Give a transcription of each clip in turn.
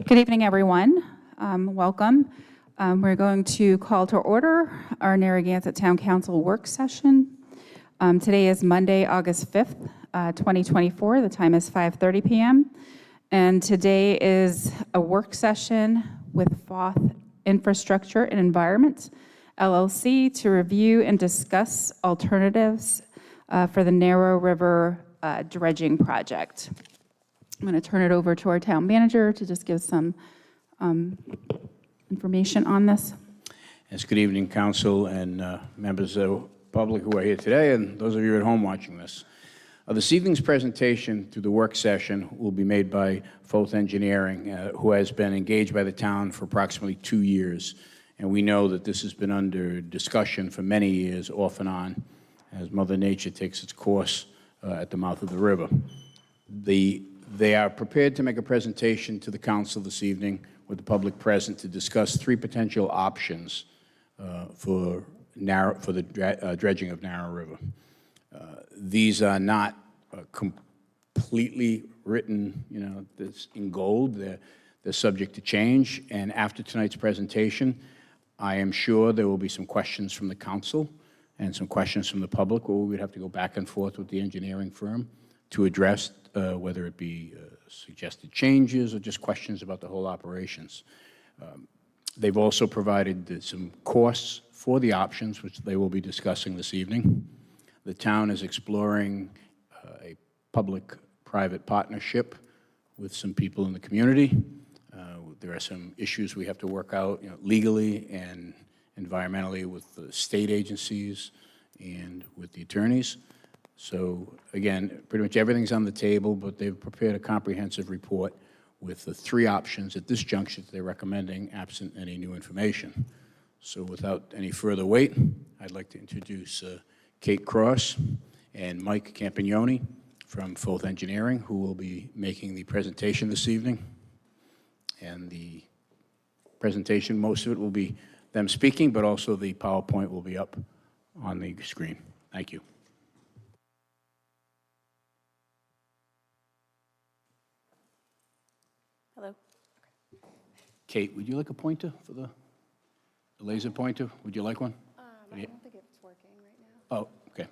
Good evening, everyone. Welcome. We're going to call to order our Narragansett Town Council work session. Today is Monday, August 5th, 2024. The time is 5:30 p.m. And today is a work session with Foth Infrastructure and Environment, LLC, to review and discuss alternatives for the Narrow River dredging project. I'm going to turn it over to our town manager to just give some information on this. Yes, good evening, council and members of the public who are here today, and those of you at home watching this. This evening's presentation through the work session will be made by Foth Engineering, who has been engaged by the town for approximately 2 years. And we know that this has been under discussion for many years, off and on, as Mother Nature takes its course at the mouth of the river. They are prepared to make a presentation to the council this evening with the public present to discuss 3 potential options for the dredging of Narrow River. These are not completely written, in gold. They're subject to change. And after tonight's presentation, I am sure there will be some questions from the council and some questions from the public where we'd have to go back and forth with the engineering firm to address whether it be suggested changes or just questions about the whole operations. They've also provided some costs for the options, which they will be discussing this evening. The town is exploring a public-private partnership with some people in the community. There are some issues we have to work out legally and environmentally with the state agencies and with the attorneys. So again, pretty much everything's on the table, but they've prepared a comprehensive report with the 3 options at this juncture that they're recommending, absent any new information. So without any further wait, I'd like to introduce Kate Cross and Mike Campagnoni from Foth Engineering, who will be making the presentation this evening. And the presentation, most of it will be them speaking, but also the PowerPoint will be up on the screen. Thank you. Hello. Kate, would you like a pointer for the laser pointer? Would you like one? I don't think it's working right now. Oh, okay.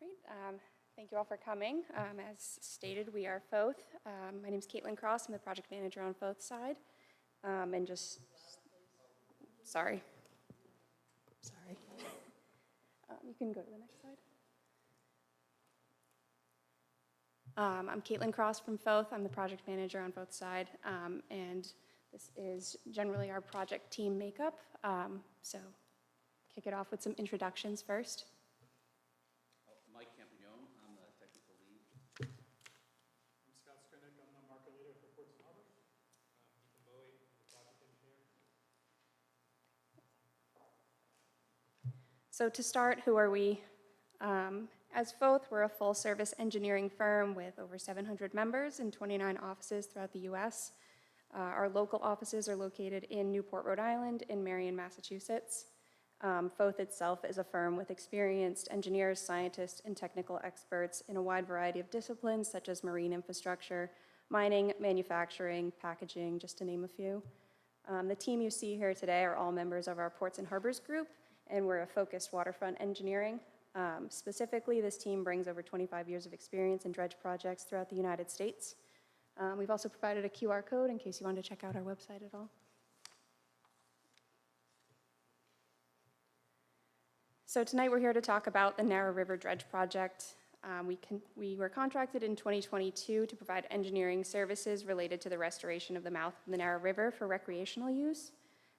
All right. Thank you all for coming. As stated, we are Foth. My name is Caitlin Cross. I'm the project manager on Foth's side. And just, sorry. You can go to the next slide. I'm Caitlin Cross from Foth. I'm the project manager on Foth's side, and this is generally our project team makeup. So kick it off with some introductions first. Mike Campagnoni, I'm the technical lead. I'm Scott Skrinick. I'm the market leader for Ports and Harbors. Ethan Bowie, the project engineer. So to start, who are we? As Foth, we're a full-service engineering firm with over 700 members and 29 offices throughout the U.S. Our local offices are located in Newport, Rhode Island, and Marion, Massachusetts. Foth itself is a firm with experienced engineers, scientists, and technical experts in a wide variety of disciplines such as marine infrastructure, mining, manufacturing, packaging, just to name a few. The team you see here today are all members of our Ports and Harbors group, and we're a focused waterfront engineering. Specifically, this team brings over 25 years of experience in dredge projects throughout the United States. We've also provided a QR code in case you wanted to check out our website at all. So tonight we're here to talk about the Narrow River Dredge Project. We were contracted in 2022 to provide engineering services related to the restoration of the mouth of the Narrow River for recreational use.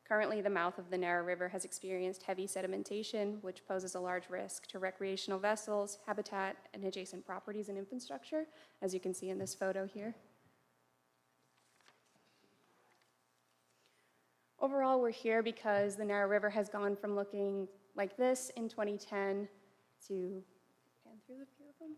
Currently, the mouth of the Narrow River has experienced heavy sedimentation, which poses a large risk to recreational vessels, habitat, and adjacent properties and infrastructure, as you can see in this photo here. Overall, we're here because the Narrow River has gone from looking like this in 2010 to, pan through a few of them.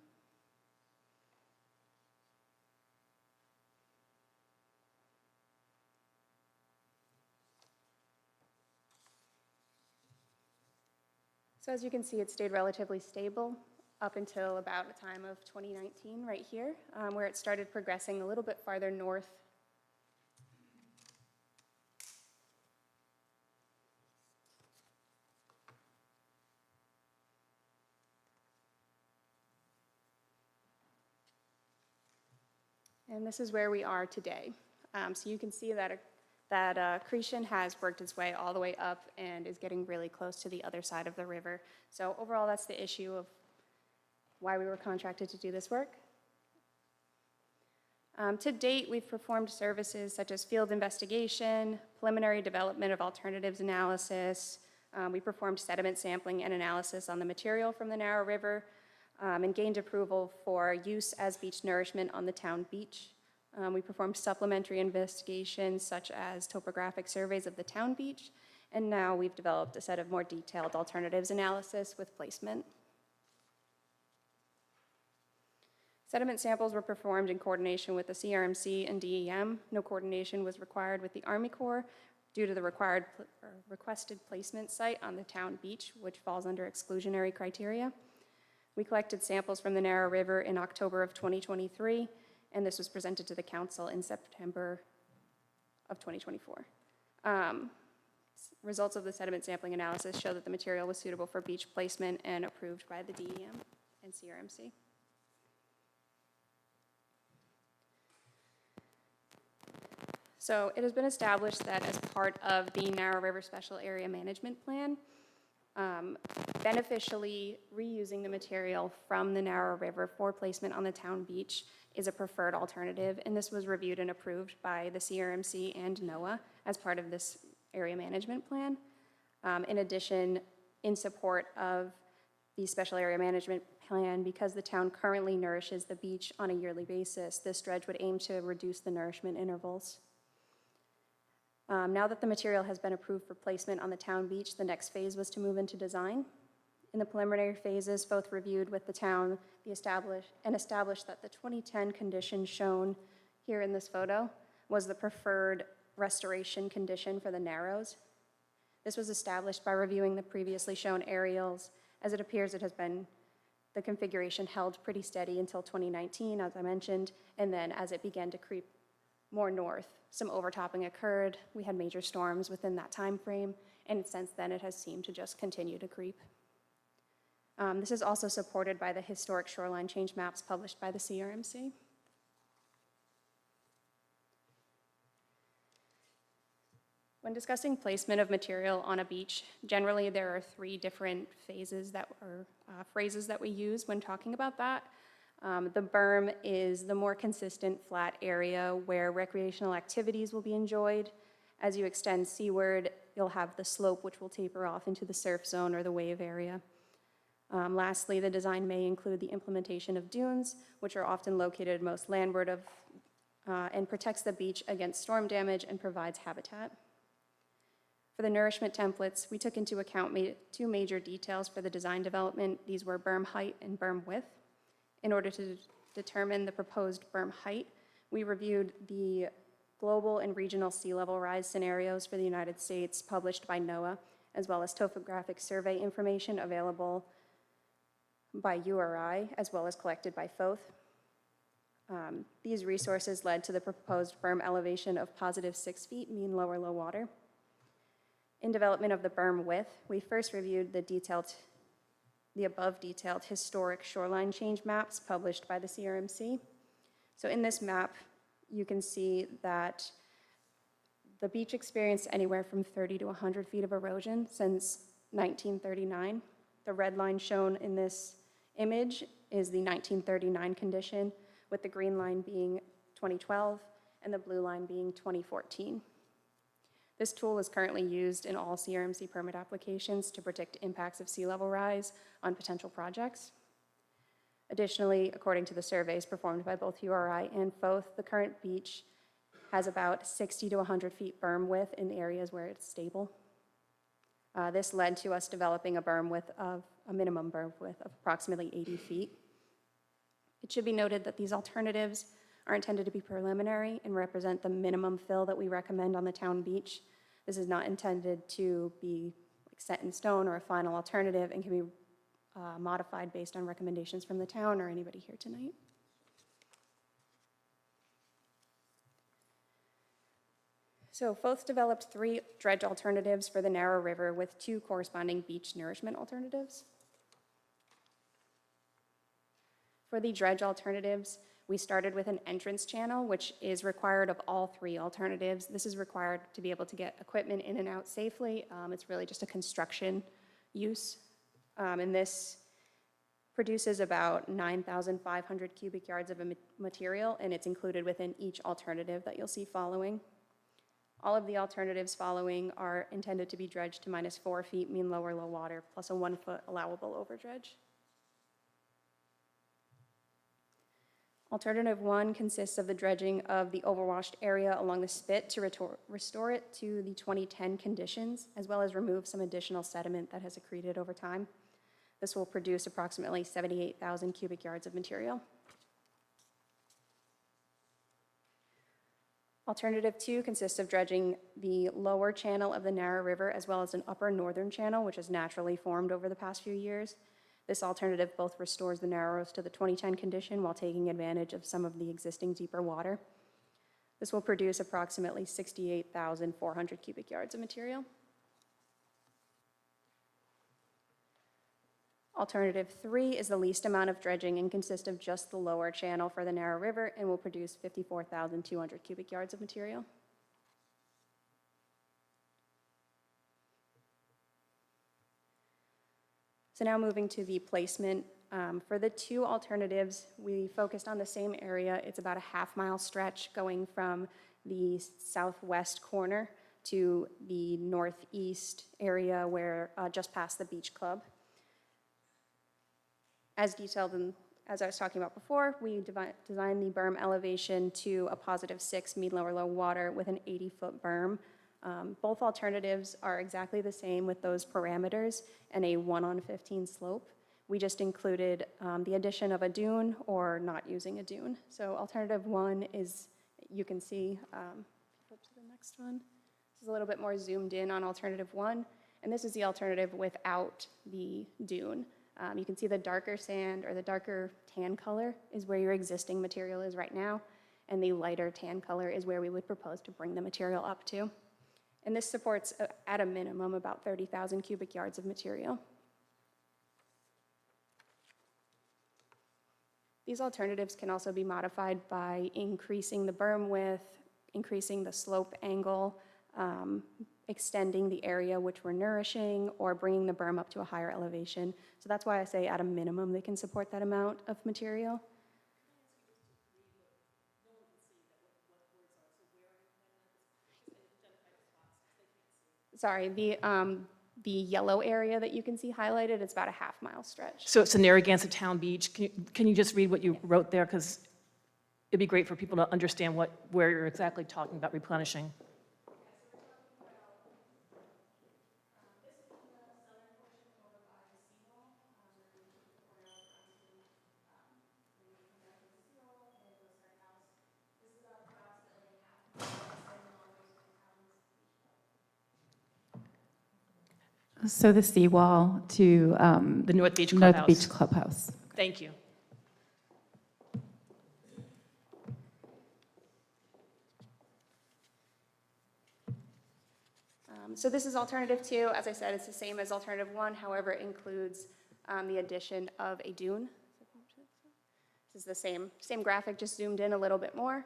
So as you can see, it stayed relatively stable up until about the time of 2019, right here, where it started progressing a little bit farther north. And this is where we are today. So you can see that accretion has worked its way all the way up and is getting really close to the other side of the river. So overall, that's the issue of why we were contracted to do this work. To date, we've performed services such as field investigation, preliminary development of alternatives analysis. We performed sediment sampling and analysis on the material from the Narrow River, and gained approval for use as beach nourishment on the town beach. We performed supplementary investigations such as topographic surveys of the town beach, and now we've developed a set of more detailed alternatives analysis with placement. Sediment samples were performed in coordination with the CRMC and DEM. No coordination was required with the Army Corps due to the requested placement site on the town beach, which falls under exclusionary criteria. We collected samples from the Narrow River in October of 2023, and this was presented to the council in September of 2024. Results of the sediment sampling analysis show that the material was suitable for beach placement and approved by the DEM and CRMC. So it has been established that as part of the Narrow River Special Area Management Plan, beneficially reusing the material from the Narrow River for placement on the town beach is a preferred alternative, and this was reviewed and approved by the CRMC and NOAA as part of this area management plan. In addition, in support of the special area management plan, because the town currently nourishes the beach on a yearly basis, this dredge would aim to reduce the nourishment intervals. Now that the material has been approved for placement on the town beach, the next phase was to move into design. In the preliminary phases, both reviewed with the town established that the 2010 condition shown here in this photo was the preferred restoration condition for the Narrows. This was established by reviewing the previously shown aerials. As it appears, the configuration held pretty steady until 2019, as I mentioned, and then as it began to creep more north, some overtopping occurred. We had major storms within that time frame, and since then it has seemed to just continue to creep. This is also supported by the historic shoreline change maps published by the CRMC. When discussing placement of material on a beach, generally there are three different phrases that we use when talking about that. The berm is the more consistent flat area where recreational activities will be enjoyed. As you extend seaward, you'll have the slope, which will taper off into the surf zone or the wave area. Lastly, the design may include the implementation of dunes, which are often located most landward of, and protects the beach against storm damage and provides habitat. For the nourishment templates, we took into account two major details for the design development. These were berm height and berm width. In order to determine the proposed berm height, we reviewed the global and regional sea level rise scenarios for the United States published by NOAA, as well as topographic survey information available by URI, as well as collected by FOATH. These resources led to the proposed berm elevation of +6 feet mean lower low water. In development of the berm width, we first reviewed the above detailed historic shoreline change maps published by the CRMC. So in this map, you can see that the beach experienced anywhere from 30 to 100 feet of erosion since 1939. The red line shown in this image is the 1939 condition, with the green line being 2012 and the blue line being 2014. This tool is currently used in all CRMC permit applications to predict impacts of sea level rise on potential projects. Additionally, according to the surveys performed by both URI and FOATH, the current beach has about 60 to 100 feet berm width in areas where it's stable. This led to us developing a minimum berm width of approximately 80 feet. It should be noted that these alternatives are intended to be preliminary and represent the minimum fill that we recommend on the town beach. This is not intended to be set in stone or a final alternative and can be modified based on recommendations from the town or anybody here tonight. So Foth developed 3 dredge alternatives for the narrow river with 2 corresponding beach nourishment alternatives. For the dredge alternatives, we started with an entrance channel, which is required of all 3 alternatives. This is required to be able to get equipment in and out safely. It's really just a construction use. And this produces about 9,500 cubic yards of material, and it's included within each alternative that you'll see following. All of the alternatives following are intended to be dredged to -4 feet mean lower low water, plus a 1 foot allowable overdredge. Alternative 1 consists of the dredging of the overwashed area along the spit to restore it to the 2010 conditions, as well as remove some additional sediment that has accreted over time. This will produce approximately 78,000 cubic yards of material. Alternative 2 consists of dredging the lower channel of the Narrow River as well as an upper northern channel, which has naturally formed over the past few years. This alternative both restores the Narrows to the 2010 condition while taking advantage of some of the existing deeper water. This will produce approximately 68,400 cubic yards of material. Alternative 3 is the least amount of dredging and consists of just the lower channel for the Narrow River and will produce 54,200 cubic yards of material. So now moving to the placement. For the 2 alternatives, we focused on the same area. It's about a half-mile stretch going from the southwest corner to the northeast area where just past the beach club. As detailed as I was talking about before, we designed the berm elevation to a +6 mean lower low water with an 80-foot berm. Both alternatives are exactly the same with those parameters and a 1:15 slope. We just included the addition of a dune or not using a dune. So alternative 1 is, you can see, flip to the next one. This is a little bit more zoomed in on alternative 1, and this is the alternative without the dune. You can see the darker sand or the darker tan color is where your existing material is right now, and the lighter tan color is where we would propose to bring the material up to. And this supports, at a minimum, about 30,000 cubic yards of material. These alternatives can also be modified by increasing the berm width, increasing the slope angle, extending the area which we're nourishing, or bringing the berm up to a higher elevation. So that's why I say at a minimum they can support that amount of material. Sorry, the yellow area that you can see highlighted, it's about a half-mile stretch. So it's the Narragansett Town Beach. Can you just read what you wrote there? Because it'd be great for people to understand where you're exactly talking about replenishing. So the seawall to The North Beach North Clubhouse. Beach Clubhouse. Thank you. So this is alternative 2. As I said, it's the same as alternative 1. However, it includes the addition of a dune. This is the same graphic, just zoomed in a little bit more.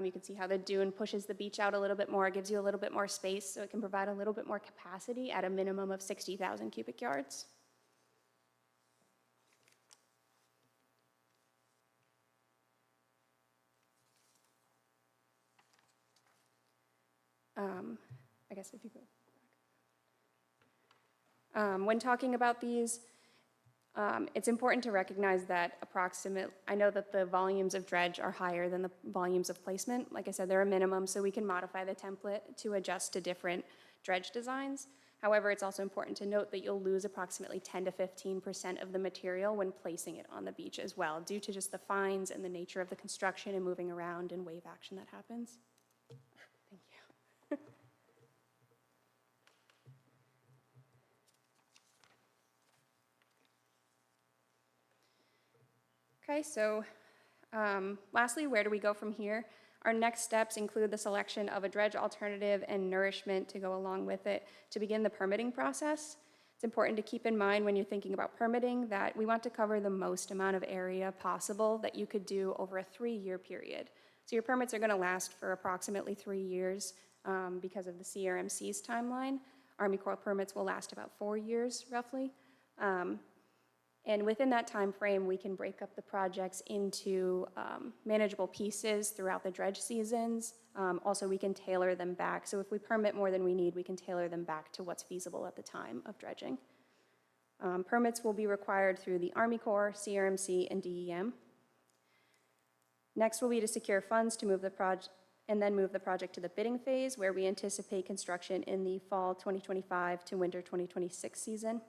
You can see how the dune pushes the beach out a little bit more, gives you a little bit more space, so it can provide a little bit more capacity at a minimum of 60,000 cubic yards. I guess if you go back. When talking about these, it's important to recognize that I know that the volumes of dredge are higher than the volumes of placement. Like I said, they're a minimum, so we can modify the template to adjust to different dredge designs. However, it's also important to note that you'll lose approximately 10 to 15% of the material when placing it on the beach as well, due to just the fines and the nature of the construction and moving around and wave action that happens. Thank you. Okay, so lastly, where do we go from here? Our next steps include the selection of a dredge alternative and nourishment to go along with it to begin the permitting process. It's important to keep in mind when you're thinking about permitting that we want to cover the most amount of area possible that you could do over a 3-year period. So your permits are going to last for approximately 3 years because of the CRMC's timeline. Army Corps permits will last about 4 years, roughly. And within that time frame, we can break up the projects into manageable pieces throughout the dredge seasons. Also, we can tailor them back. So if we permit more than we need, we can tailor them back to what's feasible at the time of dredging. Permits will be required through the Army Corps, CRMC, and DEM. Next will be to secure funds to move the project, and then move the project to the bidding phase, where we anticipate construction in the fall 2025 to winter 2026 season.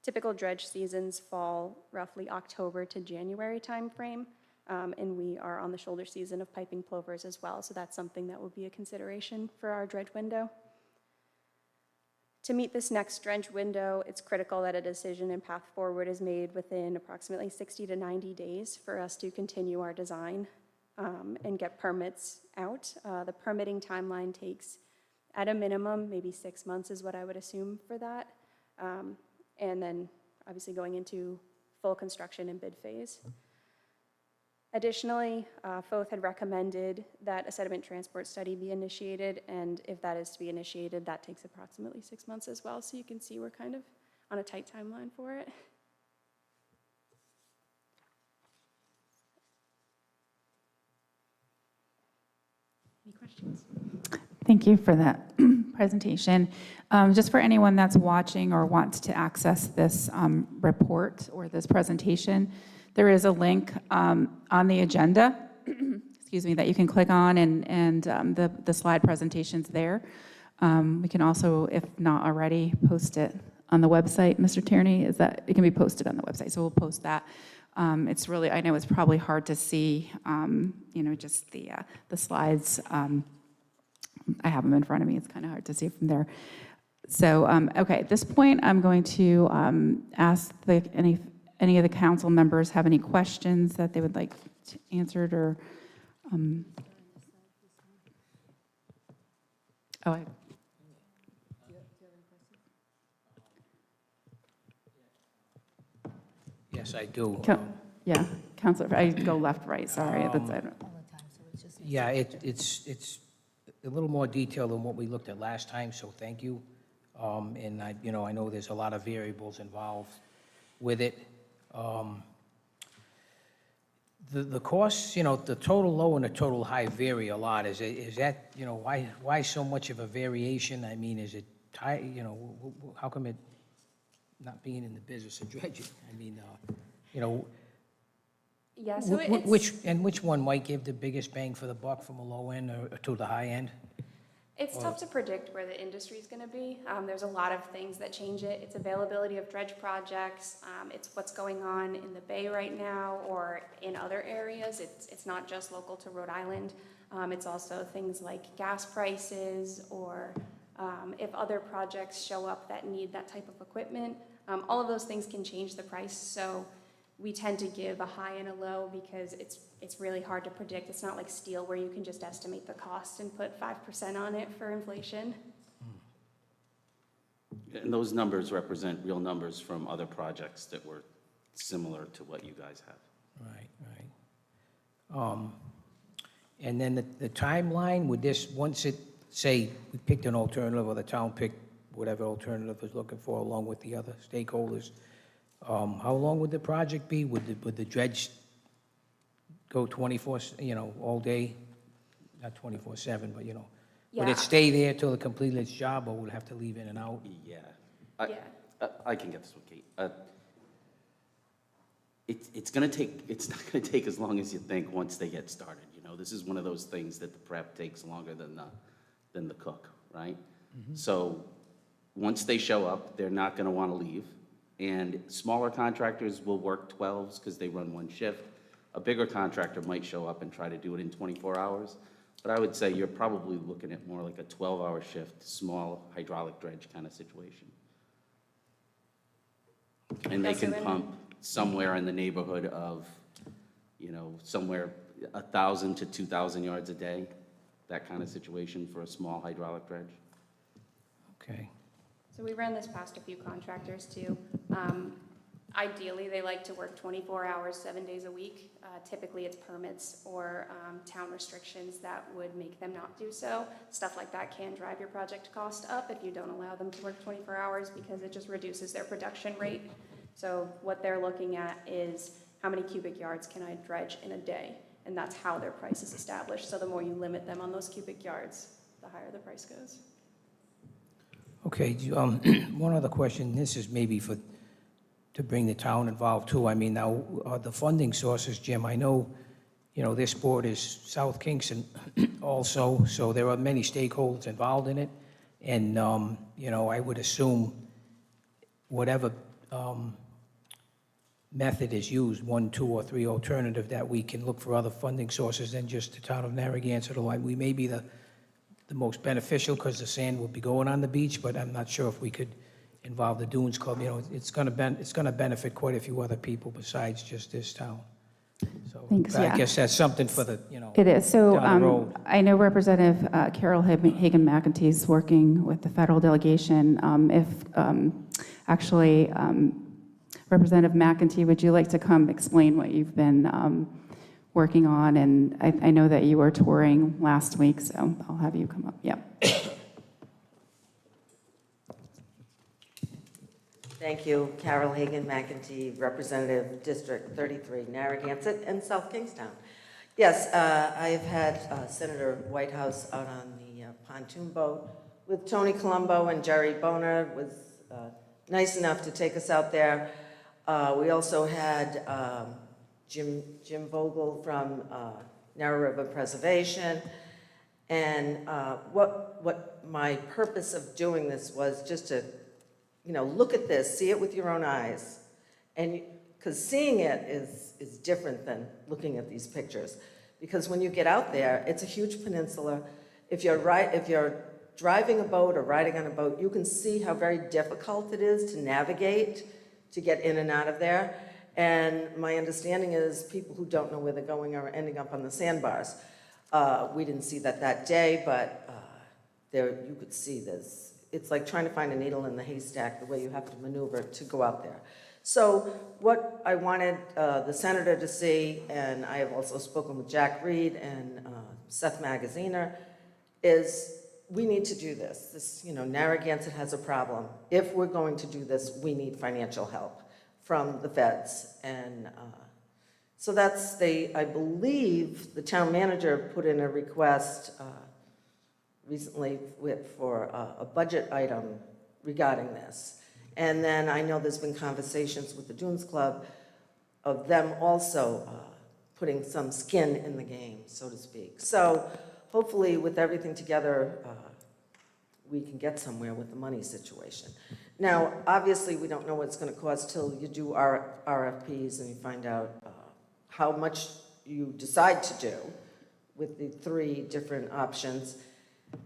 Typical dredge seasons fall roughly October to January timeframe, and we are on the shoulder season of piping plovers as well, so that's something that will be a consideration for our dredge window. To meet this next dredge window, it's critical that a decision and path forward is made within approximately 60 to 90 days for us to continue our design and get permits out. The permitting timeline takes, at a minimum, maybe 6 months is what I would assume for that. And then obviously going into full construction and bid phase. Additionally, FOTH had recommended that a sediment transport study be initiated, and if that is to be initiated, that takes approximately 6 months as well, so you can see we're kind of on a tight timeline for it. Any questions? Thank you for that presentation. Just for anyone that's watching or wants to access this report or this presentation, there is a link on the agenda, excuse me, that you can click on, and the slide presentation's there. We can also, if not already, post it on the website. Mr. Tierney, is that, it can be posted on the website, so we'll post that. It's really, I know it's probably hard to see, just the slides. I have them in front of me. It's kind of hard to see from there. So, okay, at this point, I'm going to ask any of the council members have any questions that they would like answered or. Yes, I do. Yeah, Councilor, I go left, right, sorry. Yeah, it's a little more detailed than what we looked at last time, so thank you. And I know there's a lot of variables involved with it. The costs, the total low and the total high vary a lot. Is that, why so much of a variation? I mean, is it, how come it, not being in the business of dredging? I mean, Yeah, so which one might give the biggest bang for the buck from a low end or to the high end? it's tough to predict where the industry is going to be. There's a lot of things that change it. It's availability of dredge projects. It's what's going on in the Bay right now or in other areas. It's not just local to Rhode Island. It's also things like gas prices or if other projects show up that need that type of equipment. All of those things can change the price. So we tend to give a high and a low because it's really hard to predict. It's not like steel where you can just estimate the cost and put 5% on it for inflation. And those numbers represent real numbers from other projects that were similar to what you guys have. Right. And then the timeline, would this, once it, say, we picked an alternative or the town picked whatever alternative it's looking for along with the other stakeholders, how long would the project be? Would the dredge go 24, all day? Not 24/7, but, would Yeah. it stay there till it completed its job, or would it have to leave in and out? Yeah. Yeah. I can get this one, Kate. It's not gonna take as long as you think once they get started, This is one of those things that the prep takes longer than the cook, right? Mm-hmm. So once they show up, they're not gonna wanna leave. And smaller contractors will work 12s because they run one shift. A bigger contractor might show up and try to do it in 24 hours. But I would say you're probably looking at more like a 12-hour shift, small hydraulic dredge kind of situation. And they can pump somewhere in the neighborhood of you know, somewhere 1,000 to 2,000 yards a day, that kind of situation for a small hydraulic dredge. Okay. So we ran this past a few contractors too. Ideally, they like to work 24 hours, 7 days a week. Typically, it's permits or town restrictions that would make them not do so. Stuff like that can drive your project cost up if you don't allow them to work 24 hours because it just reduces their production rate. So what they're looking at is how many cubic yards can I dredge in a day? And that's how their price is established. So the more you limit them on those cubic yards, the higher the price goes. Okay, one other question, this is maybe to bring the town involved too. I mean, now, the funding sources, Jim, I know, you know, this board is South Kingston also, so there are many stakeholders involved in it. And, you know, I would assume whatever method is used, 1, 2, or 3 alternative, that we can look for other funding sources than just the town of Narragansett. We may be the most beneficial because the sand will be going on the beach, but I'm not sure if we could involve the Dunes Club. You know, it's going to benefit quite a few other people besides just this town. So Thanks, I yeah. guess that's something for the, you know. It is. So down the road. I know Representative Carol Hagan-McEntee is working with the federal delegation. Representative McEntee, would you like to come explain what you've been working on? And I know that you were touring last week, so I'll have you come up. Yep. Thank you. Carol Hagan-McEntee, Representative District 33, Narragansett and South Kingstown. Yes, I've had Senator Whitehouse out on the pontoon boat with Tony Colombo, and Jerry Boner was nice enough to take us out there. We also had Jim Vogel from Narrow River Preservation. And what my purpose of doing this was just to, you know, look at this, see it with your own eyes. And because seeing it is different than looking at these pictures. Because when you get out there, it's a huge peninsula. If you're driving a boat or riding on a boat, you can see how very difficult it is to navigate, to get in and out of there. And my understanding is people who don't know where they're going are ending up on the sandbars. We didn't see that day, but there you could see this. It's like trying to find a needle in the haystack, the way you have to maneuver to go out there. So what I wanted the senator to see, and I have also spoken with Jack Reed and Seth Magaziner, is we need to do this. This, you know, Narragansett has a problem. If we're going to do this, we need financial help from the feds. And so that's, I believe the town manager put in a request recently for a budget item regarding this. And then I know there's been conversations with the Dunes Club of them also putting some skin in the game, so to speak. So hopefully with everything together, we can get somewhere with the money situation. Now, obviously, we don't know what it's going to cost till you do RFPs and you find out how much you decide to do with the 3 different options.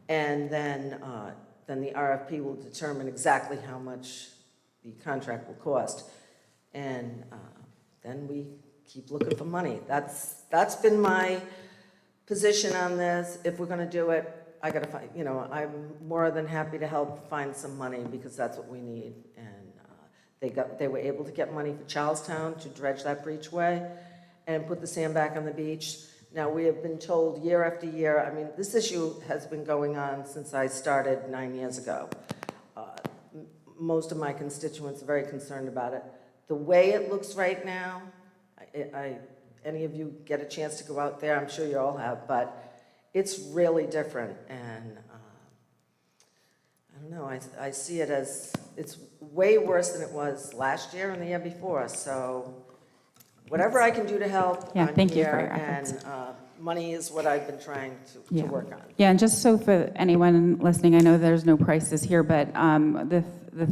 And then the RFP will determine exactly how much the contract will cost. And then we keep looking for money. That's been my position on this. If we're going to do it, I got to find, you know, I'm more than happy to help find some money because that's what we need. And they were able to get money for Charlestown to dredge that breachway and put the sand back on the beach. Now, we have been told year after year, I mean, this issue has been going on since I started 9 years ago. Most of my constituents are very concerned about it. The way it looks right now, any of you get a chance to go out there, I'm sure you all have, but it's really different. And I don't know, I see it as, it's way worse than it was last year and the year before. So whatever I can do to help, Yeah, I'm thank you for here, your efforts. and money is what I've been trying to work on. Yeah, and just so for anyone listening, I know there's no prices here, but the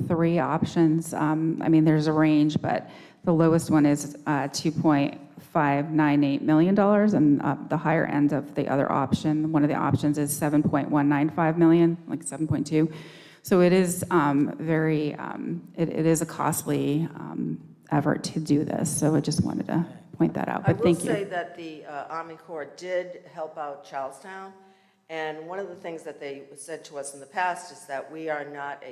3 options, I mean, there's a range, but the lowest one is $2.598 million, and the higher end of the other option, one of the options is $7.195 million, like 7.2. So it is it is a costly effort to do this. So I just wanted to point that out, I but will thank say you. that the Army Corps did help out Charlestown, and one of the things that they said to us in the past is that we are not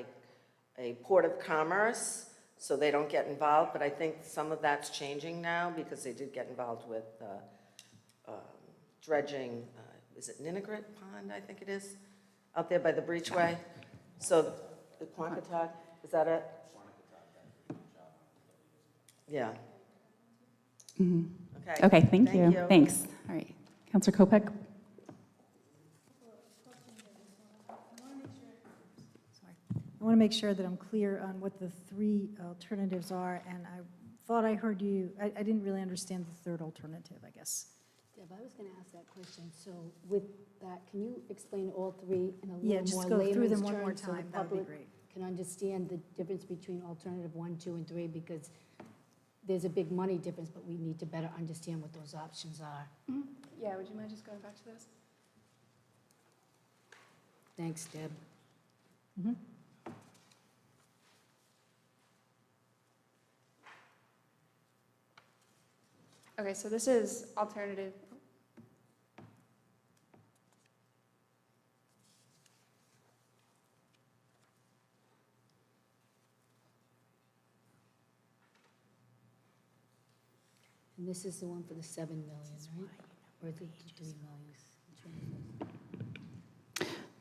a port of commerce, so they don't get involved, but I think some of that's changing now because they did get involved with dredging, is it Ninigret Pond, I think it is, out there by the Breachway? So, the Quanquatuck, is that it? Yeah. Okay. Okay, thank you. Thanks. All right. Counselor Kopek? I want to make sure that I'm clear on what the three alternatives are, and I thought I heard you, I didn't really understand the third alternative, I guess. Deb, I was going to ask that question. So with that, can you explain all three in a Yeah, little just more go through them layman's one more terms so the time, that would be public great. can understand the difference between alternative 1, 2, and 3? Because there's a big money difference, but we need to better understand what those options are. Yeah, would you mind just going back to those? Thanks, Deb. Okay, so this is alternative. And this is the one for the 7 million, right? Or is it 3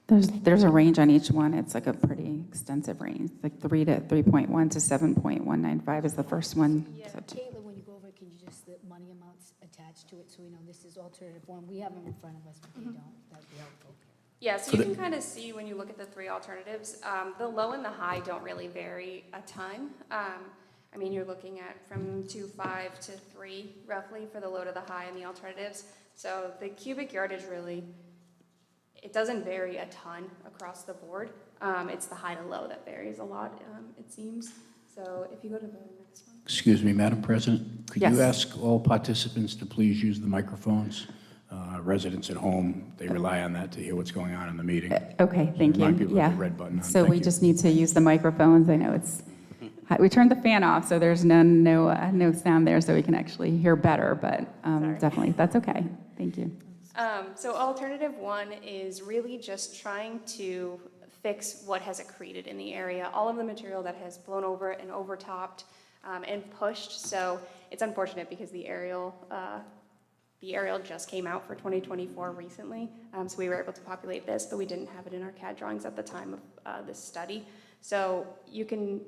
million? There's a range on each one. It's like a pretty extensive range, like 3 to 3.1 to 7.195 is the first one. Yeah. So Caitlin, when you go over it, can you just, the money amounts attached to it, so we know this is alternative 1? We have them in front of us, but they don't. That'd be helpful. Yeah, so you can kind of see when you look at the three alternatives, the low and the high don't really vary a ton. I mean, you're looking at from 2.5 to 3 roughly for the low to the high and the alternatives. So the cubic yardage really, it doesn't vary a ton across the board. It's the high to low that varies a lot, it seems. So if you go to the next one. Excuse me, Madam President, could Yes. you ask all participants to please use the microphones? Residents at home, they rely on that to hear what's going on in the meeting. Okay, thank you. Remind people to hit Yeah. the red button on. So Thank we you. just need to use the microphones. I know it's, we turned the fan off, so there's no sound there, so we can actually hear better, but Sorry. definitely, that's okay. Thank you. So alternative 1 is really just trying to fix what has accreted in the area. All of the material that has blown over and overtopped and pushed. So it's unfortunate because the aerial just came out for 2024 recently. So we were able to populate this, but we didn't have it in our CAD drawings at the time of this study. So you can,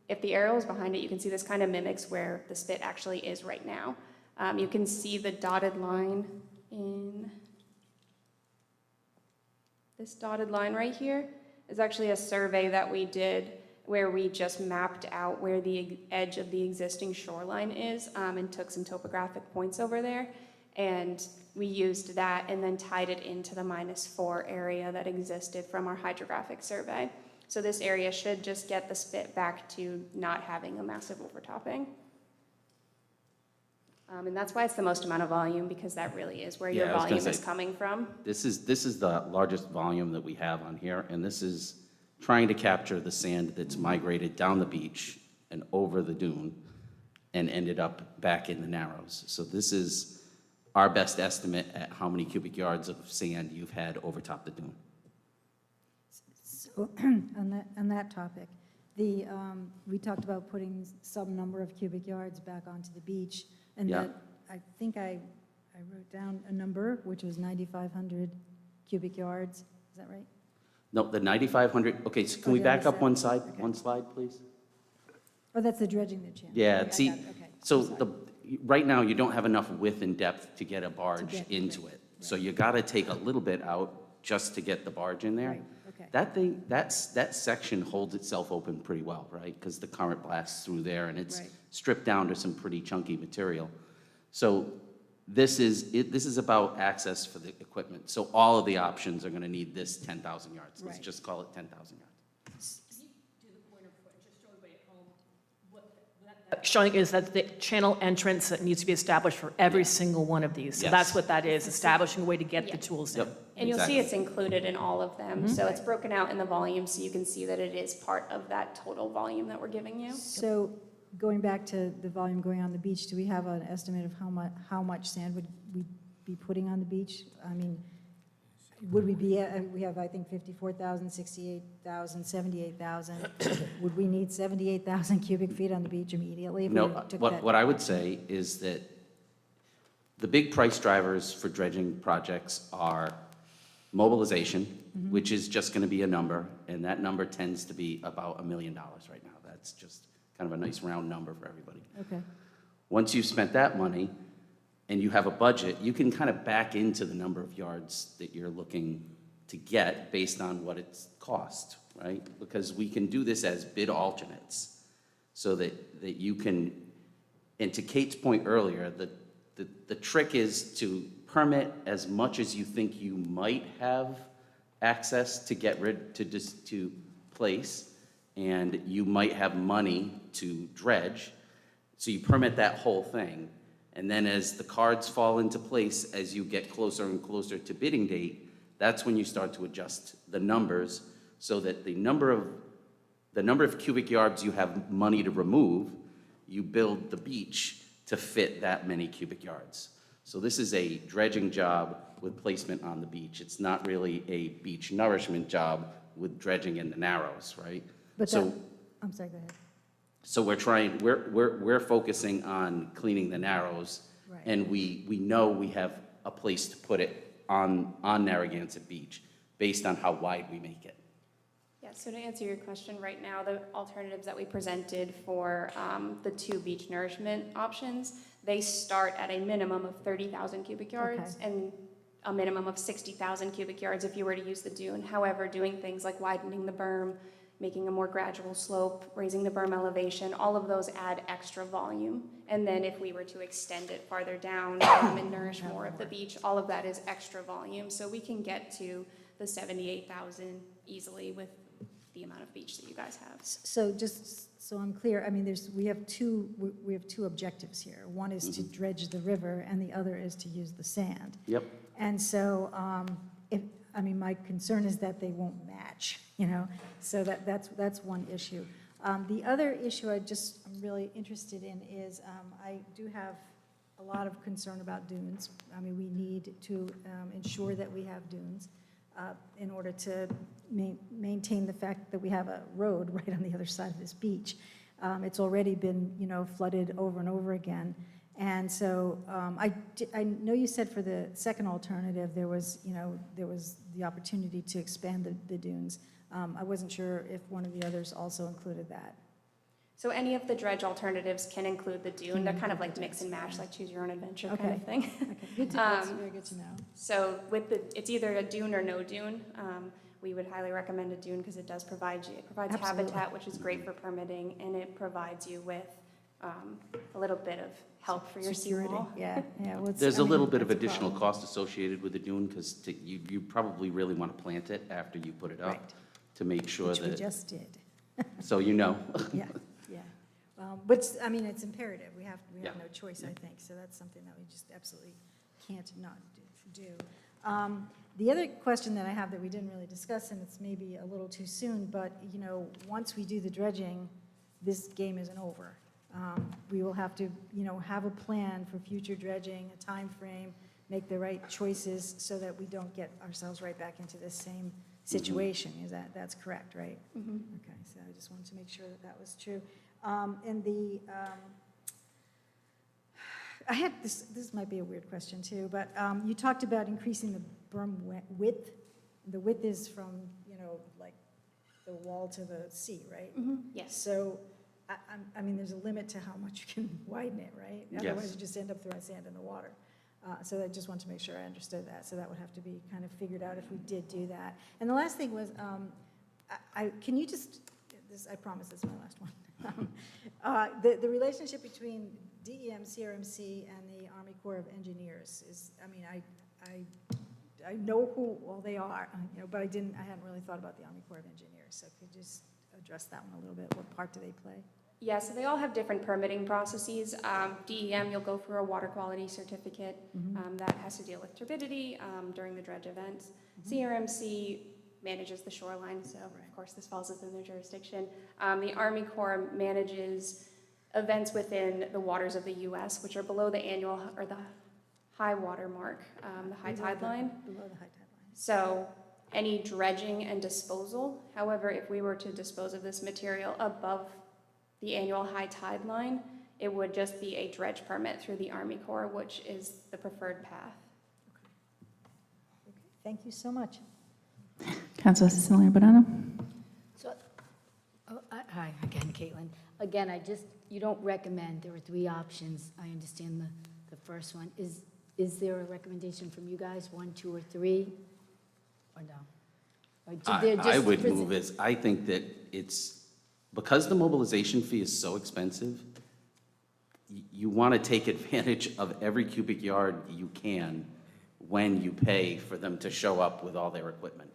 if the aerial is behind it, you can see this kind of mimics where the spit actually is right now. You can see the dotted line in this dotted line right here is actually a survey that we did where we just mapped out where the edge of the existing shoreline is and took some topographic points over there. And we used that and then tied it into the -4 area that existed from our hydrographic survey. So this area should just get the spit back to not having a massive overtopping. And that's why it's the most amount of volume, because that really is where your Yeah, I was gonna volume is say- coming from. This is the largest volume that we have on here, and this is trying to capture the sand that's migrated down the beach and over the dune and ended up back in the Narrows. So this is our best estimate at how many cubic yards of sand you've had overtop the dune. So on that topic, we talked about putting some number of cubic yards back onto the beach, and Yeah. that, I think I wrote down a number, which was 9,500 cubic yards. Is that right? No, the 9,500, okay, so can Oh, we did I back up miss one that? side, Okay. one slide, please? Oh, that's the dredging the channel. Yeah, Okay, I see, got it. Okay. so I'm sorry. right now, you don't have enough width and depth to get a barge get- into right, it. So you gotta take a little bit out just to get the barge in there. Right, okay. That thing, that section holds itself open pretty well, right? Because the current blasts through there and it's Right. stripped down to some pretty chunky material. So this is about access for the equipment. So all of the options are gonna need this 10,000 yards. Let's Right. just call it 10,000 yards. Showing is that the channel entrance that needs to be established for every single one of these. So that's Yes. what that is, establishing a way to get the Yeah. tools in. Yep. And you'll see exactly. it's included in all of them. So it's broken out in the volume, so you can see that it is part of that total volume that we're giving you. So going back to the volume going on the beach, do we have an estimate of how much sand would we be putting on the beach? I mean, would we be, we have, I think, 54,000, 68,000, 78,000. Would we need 78,000 cubic feet on the beach immediately? If No, we took that? what I would say is that the big price drivers for dredging projects are mobilization, which is just going to be a number, and that number tends to be about $1 million right now. That's just kind of a nice round number for everybody. Okay, Once you've spent that money and you have a budget, you can kind of back into the number of yards that you're looking to get based on what it's cost, right? Because we can do this as bid alternates so that you can, and to Kate's point earlier, the trick is to permit as much as you think you might have access to get rid, to place, and you might have money to dredge. So you permit that whole thing. And then as the cards fall into place, as you get closer and closer to bidding date, that's when you start to adjust the numbers so that the number of cubic yards you have money to remove, you build the beach to fit that many cubic yards. So this is a dredging job with placement on the beach. It's not really a beach nourishment job with dredging in the Narrows, right? but So- that, I'm sorry, go ahead. So we're focusing on cleaning the Narrows, Right. and we know we have a place to put it on Narragansett Beach, based on how wide we make it. Yeah, so to answer your question, right now, the alternatives that we presented for the 2 beach nourishment options, they start at a minimum of 30,000 cubic yards and a minimum of 60,000 cubic yards if you were to use the dune. However, doing things like widening the berm, making a more gradual slope, raising the berm elevation, all of those add extra volume. And then if we were to extend it farther down and nourish more of the beach, all of that is extra volume. So we can get to the 78,000 easily with the amount of beach that you guys have. So just so I'm clear, I mean, we have two objectives here. One is to dredge the river, and the other is to use the sand. Yep. And so, my concern is that they won't match, so that's one issue. The other issue I'm really interested in is, I do have a lot of concern about dunes. I mean, we need to ensure that we have dunes in order to maintain the fact that we have a road right on the other side of this beach. It's already been, flooded over and over again. And so I know you said for the second alternative, there was the opportunity to expand the dunes. I wasn't sure if one of the others also included that. So any of the dredge alternatives can include the dune. They're kind of like mix and match, like choose your own adventure kind of thing. Okay, good to, that's very good to know. So it's either a dune or no dune. We would highly recommend a dune because it does provides Absolutely. habitat, which is great for permitting, and it provides you with a little bit of help for your Security, seawall. yeah. Well, There's a little bit of that's a additional problem. cost associated with the dune, because you probably really want to plant it after you put it up, Right. to make sure Which we that, just did. so you know. Yeah, yeah. But, it's imperative. We have Yeah. no choice, I think. So that's something that we just absolutely can't not do. The other question that I have that we didn't really discuss, and it's maybe a little too soon, but, once we do the dredging, this game isn't over. We will have to, have a plan for future dredging, a time frame, make the right choices so that we don't get ourselves right back into this same situation. That's correct, right? Okay, so I just wanted to make sure that was true. I had this might be a weird question too, but you talked about increasing the berm width. The width is from, like the wall to the sea, right? Yes. So, there's a limit to how much you can widen it, right? Yes. Otherwise, you just end up throwing sand in the water. So I just wanted to make sure I understood that. So that would have to be kind of figured out if we did do that. And the last thing was, can you just, I promise this is my last one. The relationship between DEM, CRMC, and the Army Corps of Engineers is, I know who all they are, but I hadn't really thought about the Army Corps of Engineers. So could you just address that one a little bit? What part do they play? Yeah, so they all have different permitting processes. DEM, you'll go for a water quality certificate that has to deal with turbidity during the dredge events. CRMC manages the shoreline, so of course this falls within their jurisdiction. The Army Corps manages events within the waters of the US, which are below the annual or the high water mark, the high tide line. Below the high tide line. So any dredging and disposal, however, if we were to dispose of this material above the annual high tide line, it would just be a dredge permit through the Army Corps, which is the preferred path. Okay, thank you so much. Councilor Cecilia Bonanno. So, hi again, Caitlin. Again, you don't recommend, there are three options. I understand the first one. Is there a recommendation from you guys, 1, 2, or 3, or no? Or did there I just would present- move as, I think that it's, because the mobilization fee is so expensive, you want to take advantage of every cubic yard you can when you pay for them to show up with all their equipment.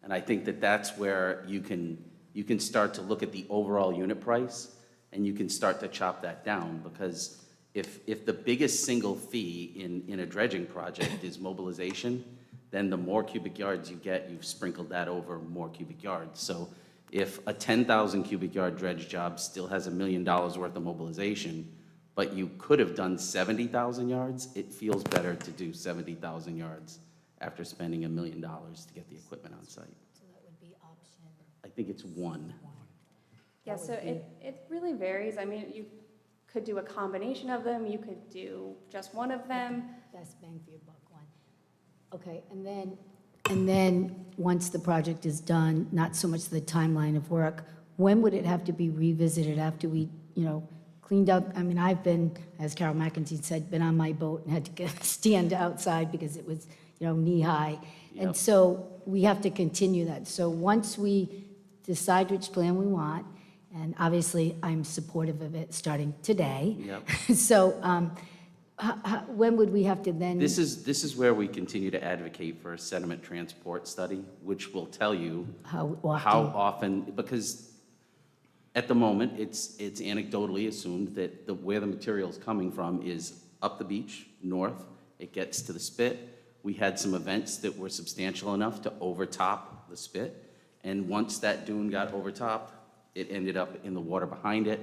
And I think that that's where you can start to look at the overall unit price, and you can start to chop that down, because if the biggest single fee in a dredging project is mobilization, then the more cubic yards you get, you've sprinkled that over more cubic yards. So if a 10,000 cubic yard dredge job still has $1 million worth of mobilization, but you could have done 70,000 yards, it feels better to do 70,000 yards after spending $1 million to get the equipment on site. So that would be option. I think it's 1. Yeah, so it really varies. I mean, you could do a combination of them, you could do just one of them. Best bang for your buck one. Okay, and then once the project is done, not so much the timeline of work, when would it have to be revisited after we, cleaned up? I mean, I've been, as Carol McEntee said, been on my boat and had to stand outside because it was, knee-high. And Yep. so we have to continue that. So once we decide which plan we want, and obviously I'm supportive of it starting today. Yep. So when would we have to then? This is where we continue to advocate for a sediment transport study, which will tell you How how often? often, because at the moment, it's anecdotally assumed that where the material's coming from is up the beach, north, it gets to the spit. We had some events that were substantial enough to overtop the spit, and once that dune got overtopped, it ended up in the water behind it.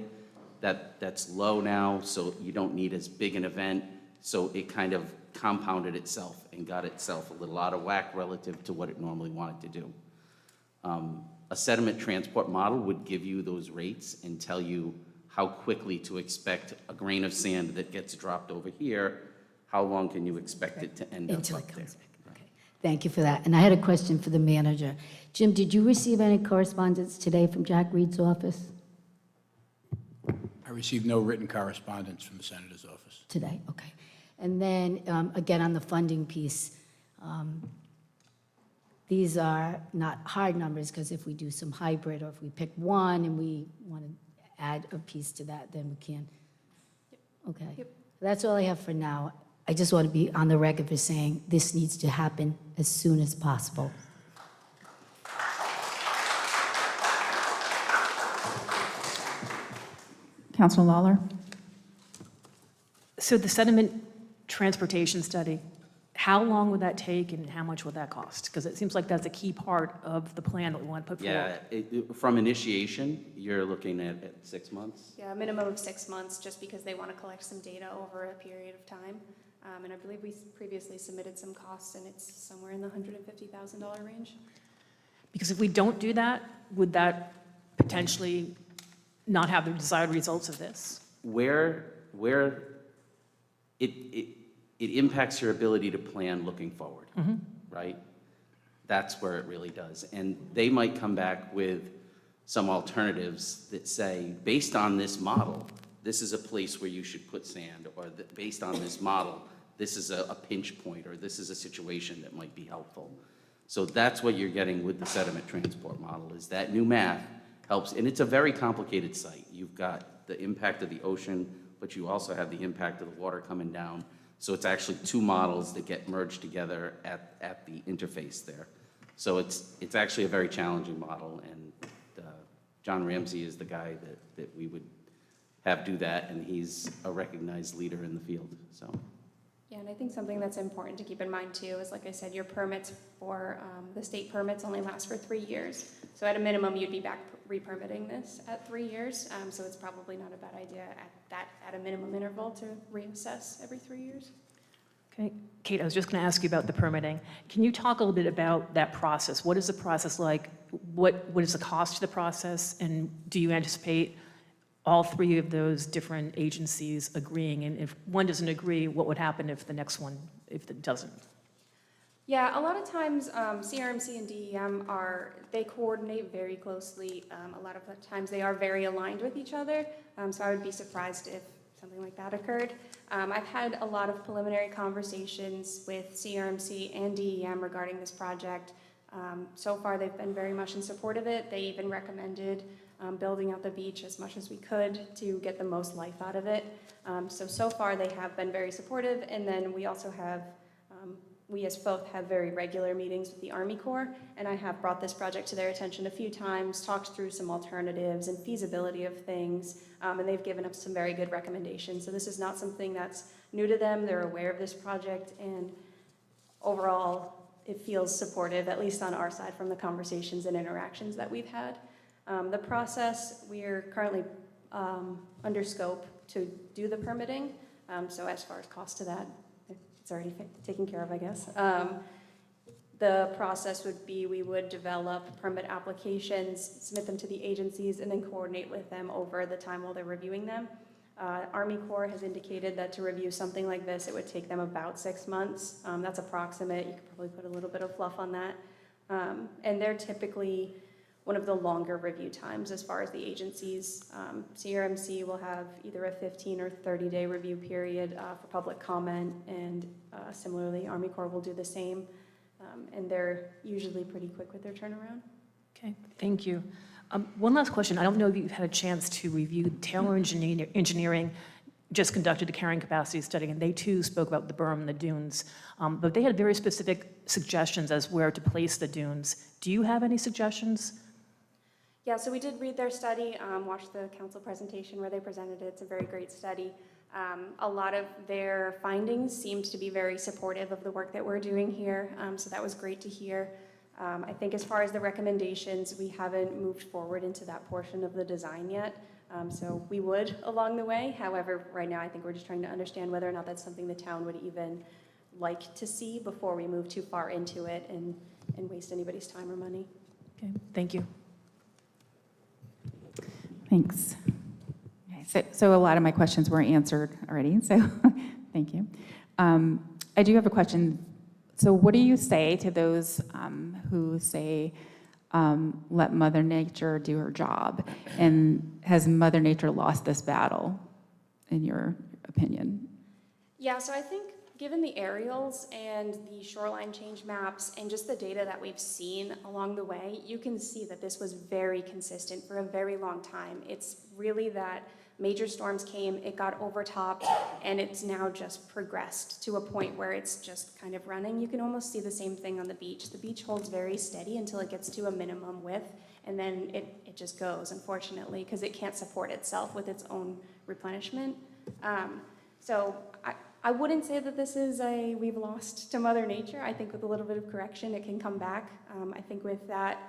That's low now, so you don't need as big an event, so it kind of compounded itself and got itself a little out of whack relative to what it normally wanted to do. A sediment transport model would give you those rates and tell you how quickly to expect a grain of sand that gets dropped over here, how long can you expect it to end up Until up it there? comes back. Okay. Thank you for that. And I had a question for the manager. Jim, did you receive any correspondence today from Jack Reed's office? I received no written correspondence from the Senator's office. Today, okay. And then, again, on the funding piece, these are not hard numbers, because if we do some hybrid, or if we pick one and we want to add a piece to that, then we can. Okay. Yep. That's all I have for now. I just want to be on the record for saying this needs to happen as soon as possible. Councilor Lawler. So the sediment transportation study, how long would that take and how much would that cost? Because it seems like that's a key part of the plan that we want to put forward. Yeah, from initiation, you're looking at 6 months? Yeah, a minimum of 6 months, just because they want to collect some data over a period of time. And I believe we previously submitted some costs, and it's somewhere in the $150,000 range. Because if we don't do that, would that potentially not have the desired results of this? Where it impacts your ability to plan looking forward, right? That's where it really does. And they might come back with some alternatives that say, based on this model, this is a place where you should put sand, or that based on this model, this is a pinch point, or this is a situation that might be helpful. So that's what you're getting with the sediment transport model, is that new math helps, and it's a very complicated site. You've got the impact of the ocean, but you also have the impact of the water coming down. So it's actually two models that get merged together at the interface there. So it's actually a very challenging model, and John Ramsey is the guy that we would have do that, and he's a recognized leader in the field, so. Yeah, and I think something that's important to keep in mind too is, like I said, your permits for, the state permits only last for 3 years. So at a minimum, you'd be back re-permitting this at 3 years. So it's probably not a bad idea at a minimum interval to reassess every 3 years. Okay, Kate, I was just going to ask you about the permitting. Can you talk a little bit about that process? What is the process like? What is the cost to the process? And do you anticipate all 3 of those different agencies agreeing? And if one doesn't agree, what would happen if the next one, if it doesn't? Yeah, a lot of times CRMC and DEM they coordinate very closely. A lot of the times they are very aligned with each other. So I would be surprised if something like that occurred. I've had a lot of preliminary conversations with CRMC and DEM regarding this project. So far, they've been very much in support of it. They even recommended building out the beach as much as we could to get the most life out of it. So far, they have been very supportive. And then we also have, we as both have very regular meetings with the Army Corps, and I have brought this project to their attention a few times, talked through some alternatives and feasibility of things, and they've given us some very good recommendations. So this is not something that's new to them. They're aware of this project, and overall, it feels supportive, at least on our side, from the conversations and interactions that we've had. The process, we're currently under scope to do the permitting, so as far as cost to that, it's already taken care of, I guess. The process would be we would develop permit applications, submit them to the agencies, and then coordinate with them over the time while they're reviewing them. Army Corps has indicated that to review something like this, it would take them about 6 months. That's approximate. You could probably put a little bit of fluff on that. And they're typically one of the longer review times as far as the agencies. CRMC will have either a 15 or 30-day review period for public comment, and similarly, Army Corps will do the same. And they're usually pretty quick with their turnaround. Okay, thank you. One last question. I don't know if you've had a chance to review Taylor Engineering just conducted a carrying capacity study, and they too spoke about the berm and the dunes. But they had very specific suggestions as where to place the dunes. Do you have any suggestions? Yeah, so we did read their study, watched the council presentation where they presented it. It's a very great study. A lot of their findings seemed to be very supportive of the work that we're doing here, so that was great to hear. I think as far as the recommendations, we haven't moved forward into that portion of the design yet, so we would along the way. However, right now I think we're just trying to understand whether or not that's something the town would even like to see before we move too far into it and waste anybody's time or money. Okay, thank you. Thanks. Okay, so a lot of my questions were answered already, so thank you. I do have a question. So what do you say to those who say, let Mother Nature do her job? And has Mother Nature lost this battle, in your opinion? Yeah, so I think given the aerials and the shoreline change maps and just the data that we've seen along the way, you can see that this was very consistent for a very long time. It's really that major storms came, it got overtopped, and it's now just progressed to a point where it's just kind of running. You can almost see the same thing on the beach. The beach holds very steady until it gets to a minimum width, and then it just goes, unfortunately, because it can't support itself with its own replenishment. So I wouldn't say that this is we've lost to Mother Nature. I think with a little bit of correction, it can come back. I think with that,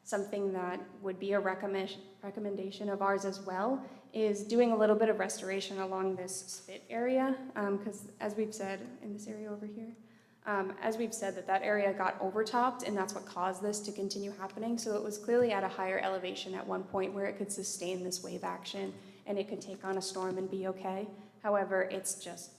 something that would be a recommendation of ours as well is doing a little bit of restoration along this spit area, because as we've said, in this area over here, as we've said that area got overtopped, and that's what caused this to continue happening. So it was clearly at a higher elevation at one point where it could sustain this wave action, and it could take on a storm and be okay. However, it's just,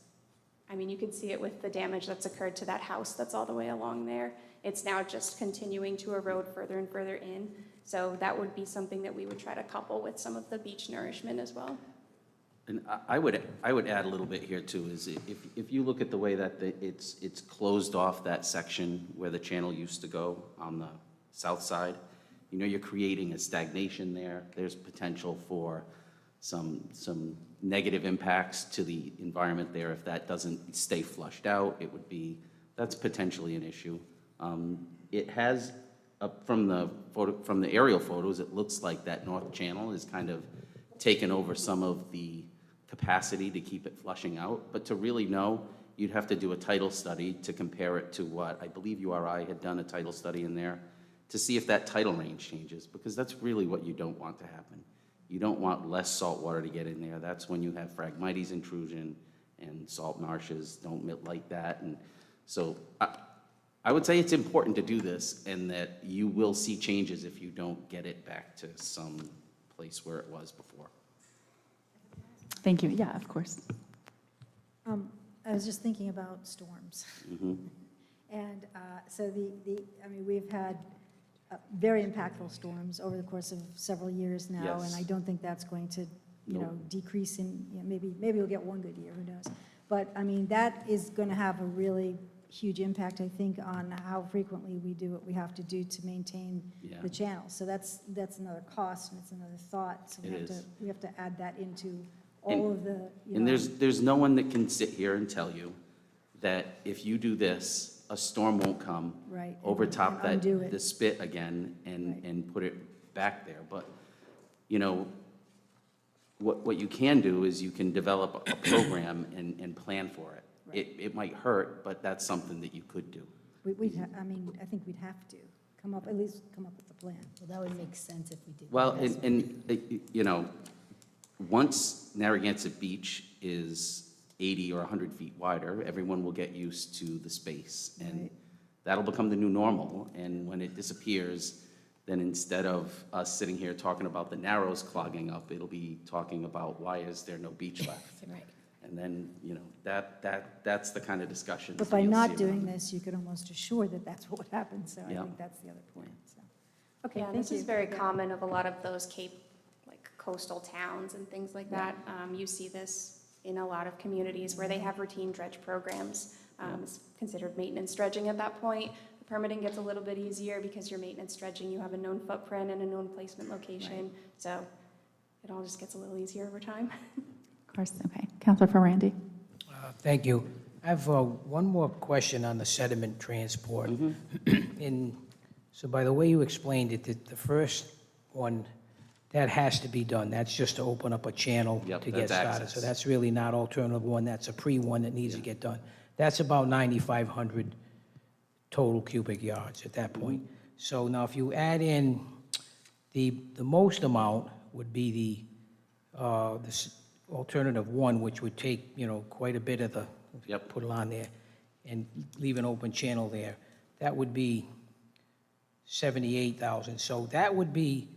I mean, you can see it with the damage that's occurred to that house that's all the way along there. It's now just continuing to erode further and further in. So that would be something that we would try to couple with some of the beach nourishment as well. And I would add a little bit here too, is if you look at the way that it's closed off that section where the channel used to go on the south side, you know, you're creating a stagnation there. There's potential for some negative impacts to the environment there if that doesn't stay flushed out. That's potentially an issue. It has, from the aerial photos, it looks like that north channel is kind of taken over some of the capacity to keep it flushing out. But to really know, you'd have to do a title study to compare it to what, I believe URI had done a title study in there, to see if that title range changes, because that's really what you don't want to happen. You don't want less salt water to get in there. That's when you have Phragmites intrusion, and salt marshes don't like that. And so I would say it's important to do this, and that you will see changes if you don't get it back to some place where it was before. Thank you. Yeah, of course. I was just thinking about storms. And so I mean, we've had very impactful storms over the course of several years now, and Yes. I don't think that's going to, you know, decrease in, you know, maybe we'll get one good year, who knows? But, I mean, that is going to have a really huge impact, I think, on how frequently we do what we have to do to maintain Yeah. the channel. So that's another cost, and it's another thought. So It is. we have to add that into all of the, you And know. there's no one that can sit here and tell you that if you do this, a storm won't come Right, over and top that, undo it. the spit again and put it back there. But, you know, what you can do is you can develop a program and plan for it. It might hurt, but that's something that you could do. I mean, I think we'd have to at least come up with a plan. Well, that would make sense if we did. Well, that. you know, once Narragansett Beach is 80 or 100 feet wider, everyone will get used to the space. And Right. that'll become the new normal. And when it disappears, then instead of us sitting here talking about the Narrows clogging up, it'll be talking about why is there no beach left? Right. And then, you know, that's the kind of discussions. But that by you'll not see doing around. this, you could almost assure that that's what would happen, so I Yeah. think that's the other point, so. Okay, Yeah, thank you. this is very Yeah. common of a lot of those like coastal towns and things like that. You see this in a lot of communities where they have routine dredge programs. It's considered maintenance dredging at that point. The permitting gets a little bit easier because you're maintenance dredging, you have a known footprint and a known placement location. So it all just gets a little easier over time. Of course. Okay. Counselor for Randy. Thank you. I have one more question on the sediment transport. So by the way you explained it, the first one, that has to be done. That's just to open up a channel Yep, to get that's started. access. So that's really not alternative one, that's a pre-one that needs to get done. That's about 9,500 total cubic yards at that point. So now if you add in, the most amount would be this alternative one, which would take, you know, quite a bit of the, Yep. put it on there, and leave an open channel there. That would be 78,000. So that would be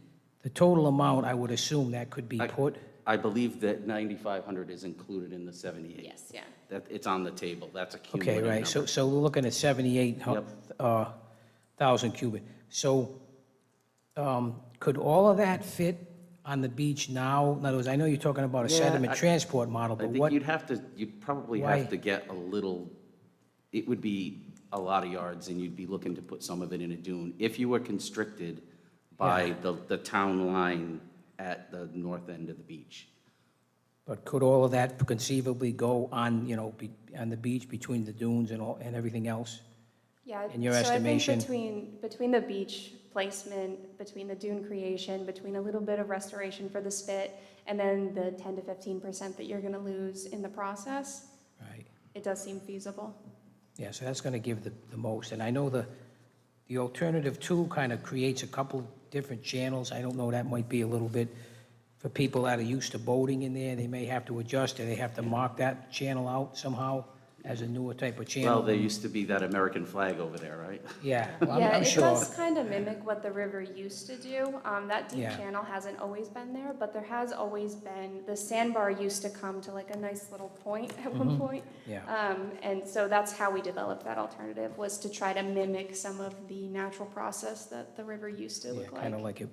the total amount, I would assume, that could be put. I believe that 9,500 is included in the 78. Yes, yeah. That, it's on the table, that's a Okay, cumulative right, number. so we're looking at 78,000 cubic. So could all of that fit on the beach now? In other words, I know you're talking about a Yeah, sediment I- transport model, I but think what, you'd probably why- have to get a little, it would be a lot of yards, and you'd be looking to put some of it in a dune. If you were constricted by the town line at the north end of the beach. but could all of that conceivably go on, you know, on the beach between the dunes and everything else? Yeah. In your so estimation? I think between the beach placement, between the dune creation, between a little bit of restoration for the spit, and then the 10 to 15% that you're going to lose in the process, Right. it does seem feasible. Yeah, so that's going to give the most. And I know the alternative two kind of creates a couple different channels. I don't know, that might be a little bit, for people that are used to boating in there, they may have to adjust, or they have to mark that channel out somehow as a newer type of channel. Well, there used to be that American flag over there, right? Yeah, well, Yeah, I'm it sure. does kind of mimic what the river used to do. That deep Yeah. channel hasn't always been there, but there has always been, the sandbar used to come to like a nice little point at one point. Yeah. And so that's how we developed that alternative, was to try to mimic some of the natural process that the river used to Yeah, look kind of like. like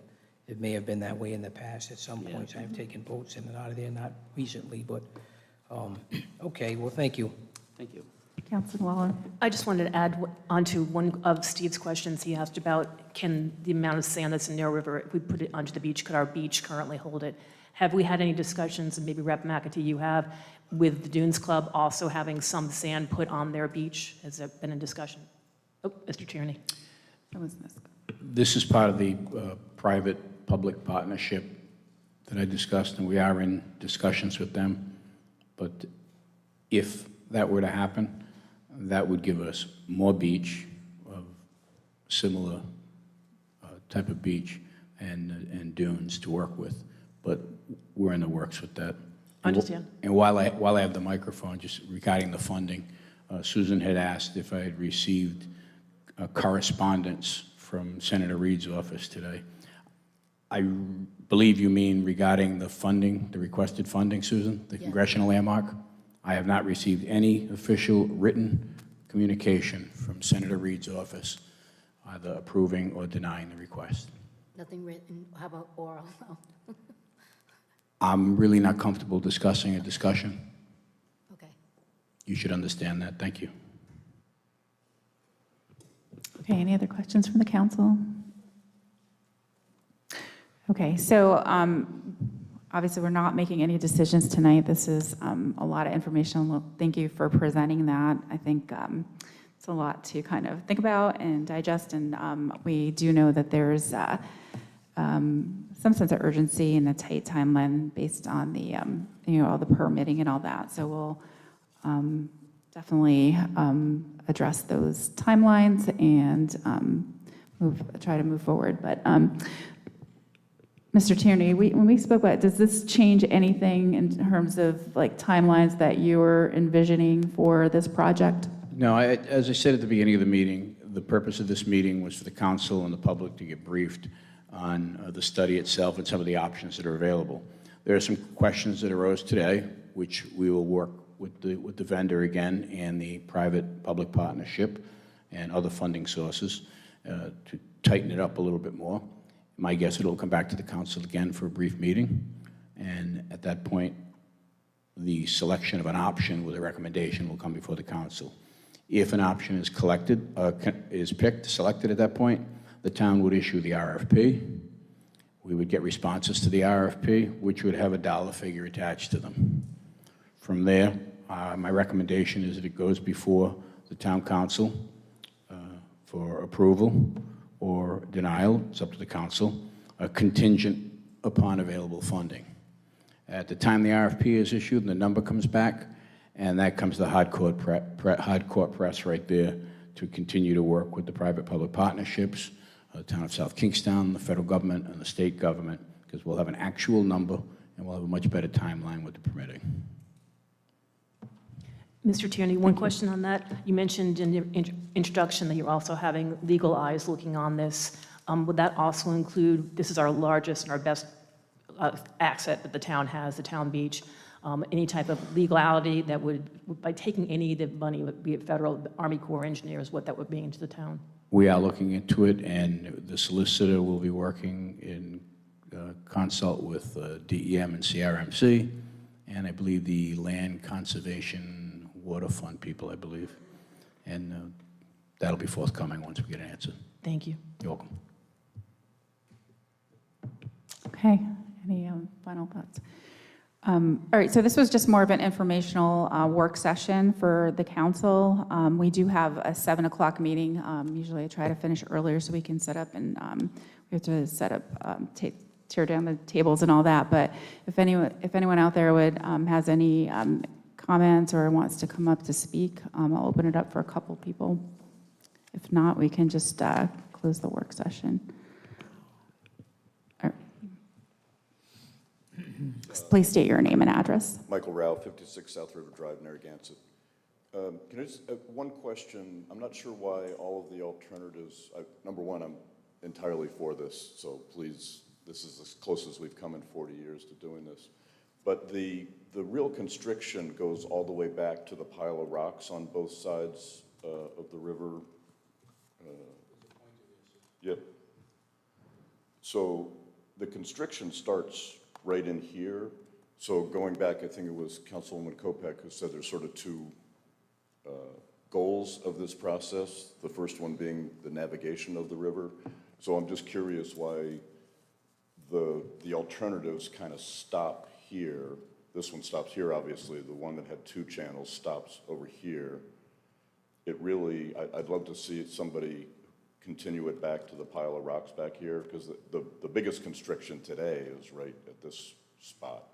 it may have been that way in the past at some Yeah. points. I've taken boats in and out of there, not recently, but, okay, well, thank you. Thank you. Counselor Waller. I just wanted to add onto one of Steve's questions. He asked about, can the amount of sand that's in Narrow River, if we put it onto the beach, could our beach currently hold it? Have we had any discussions, and maybe Rep. McAtee, you have, with the Dunes Club also having some sand put on their beach? Has that been in discussion? Oh, Mr. Tierney. That was this. This is part of the private-public partnership that I discussed, and we are in discussions with them. But if that were to happen, that would give us more beach of similar type of beach and dunes to work with. But we're in the works with that. Understand. And while I have the microphone, just regarding the funding, Susan had asked if I had received correspondence from Senator Reid's office today. I believe you mean regarding the funding, the requested funding, Susan, the congressional earmark? I have not received any official written communication from Senator Reid's office, either approving or denying the request. Nothing written, how about oral? I'm really not comfortable discussing a discussion. Okay. You should understand that. Thank you. Okay, any other questions from the council? Okay, so obviously we're not making any decisions tonight. This is a lot of information. Well, thank you for presenting that. I think it's a lot to kind of think about and digest, and we do know that there's some sense of urgency and a tight timeline based on the, all the permitting and all that. So we'll definitely address those timelines and try to move forward. But Mr. Tierney, when we spoke about it, does this change anything in terms of like timelines that you're envisioning for this project? No, as I said at the beginning of the meeting, the purpose of this meeting was for the council and the public to get briefed on the study itself and some of the options that are available. There are some questions that arose today, which we will work with the vendor again and the private-public partnership and other funding sources to tighten it up a little bit more. My guess it'll come back to the council again for a brief meeting, and at that point, the selection of an option with a recommendation will come before the council. If an option is selected at that point, the town would issue the RFP. We would get responses to the RFP, which would have a dollar figure attached to them. From there, my recommendation is that it goes before the town council for approval or denial. It's up to the council, contingent upon available funding. At the time the RFP is issued and the number comes back, and that comes the hardcore press right there to continue to work with the private-public partnerships, the town of South Kingstown, the federal government, and the state government, because we'll have an actual number and we'll have a much better timeline with the permitting. Mr. Tierney, one question on that. You mentioned in your introduction that you're also having legal eyes looking on this. Would that also include, this is our largest and our best asset that the town has, the town beach, any type of legality that would, by taking any of the money, be it federal, Army Corps engineers, what that would mean to the town? We are looking into it, and the solicitor will be working in consult with DEM and CRMC, and I believe the Land Conservation Water Fund people, I believe. And that'll be forthcoming once we get an answer. Thank you. You're welcome. Okay, any final thoughts? All right, so this was just more of an informational work session for the council. We do have a 7 o'clock meeting. Usually I try to finish earlier so we can set up, and we have to set up, tear down the tables and all that. But if anyone out there has any comments or wants to come up to speak, I'll open it up for a couple people. If not, we can just close the work session. Please state your name and address. Michael Rao, 56 South River Drive, Narragansett. Can I just, one question, I'm not sure why all of the alternatives, number one, I'm entirely for this, so please, this is as close as we've come in 40 years to doing this. But the real constriction goes all the way back to the pile of rocks on both sides of the river. Yep. So the constriction starts right in here. So going back, I think it was Councilwoman Kopech who said there's sort of two goals of this process. The first one being the navigation of the river. So I'm just curious why the alternatives kind of stop here. This one stops here, obviously. The one that had 2 channels stops over here. It really, I'd love to see somebody continue it back to the pile of rocks back here, because the biggest constriction today is right at this spot.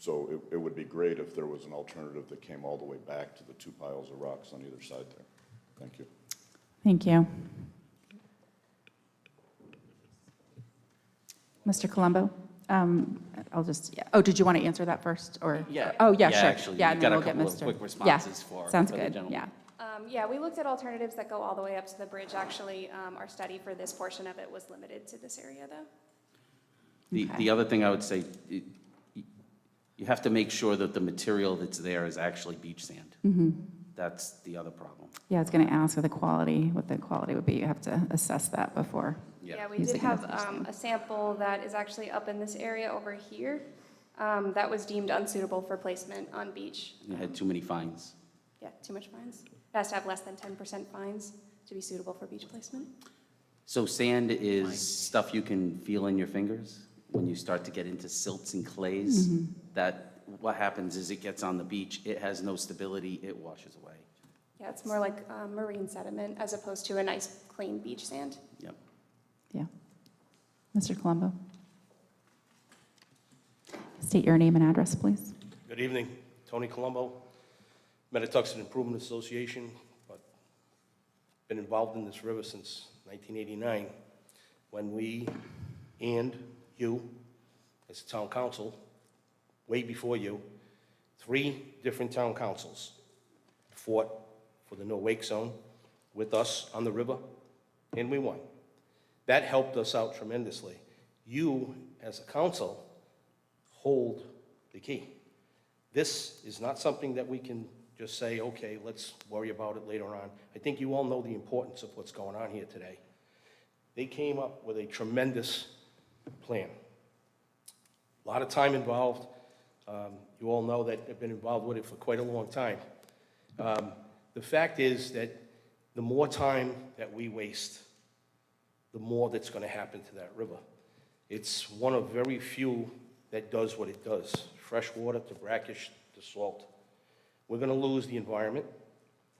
So it would be great if there was an alternative that came all the way back to the two piles of rocks on either side there. Thank you. Thank you. Mr. Colombo? I'll just, yeah. Oh, did you want to answer that first, or? Yeah. Oh, yeah, sure. Actually, Yeah, we've and got then a we'll get couple of Mr. quick Yeah, responses for sounds the good, gentleman. yeah. Yeah, we looked at alternatives that go all the way up to the bridge. Actually, our study for this portion of it was limited to this area, though. The other thing I would say, you have to make sure that the material that's there is actually beach sand. That's the other problem. Yeah, I was going to ask what the quality would be. You have to assess that before. Yeah, we Using did it have as beach sand. a sample that is actually up in this area over here that was deemed unsuitable for placement on beach. You had too many fines. Yeah, too much fines. It has to have less than 10% fines to be suitable for beach placement. So sand is stuff you can feel in your fingers when you start to get into silts and clays. That what happens is it gets on the beach, it has no stability, it washes away. Yeah, it's more like marine sediment as opposed to a nice, clean beach sand. Yep. Yeah. Mr. Colombo? State your name and address, please. Good evening, Tony Colombo, Metatuxet Improvement Association, but been involved in this river since 1989, when we and you, as a town council, way before you, 3 different town councils fought for the no wake zone with us on the river, and we won. That helped us out tremendously. You, as a council, hold the key. This is not something that we can just say, okay, let's worry about it later on. I think you all know the importance of what's going on here today. They came up with a tremendous plan. A lot of time involved. You all know that I've been involved with it for quite a long time. The fact is that the more time that we waste, the more that's going to happen to that river. It's one of very few that does what it does, fresh water to brackish to salt. We're going to lose the environment,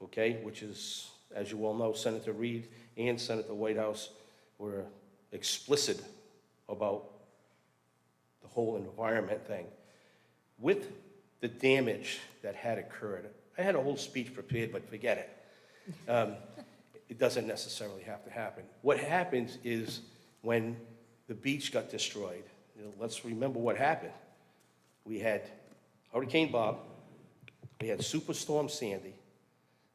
okay, which is, as you all know, Senator Reid and Senator Whitehouse were explicit about the whole environment thing. With the damage that had occurred, I had a whole speech prepared, but forget it. It doesn't necessarily have to happen. What happens is when the beach got destroyed, let's remember what happened. We had Hurricane Bob, we had Superstorm Sandy,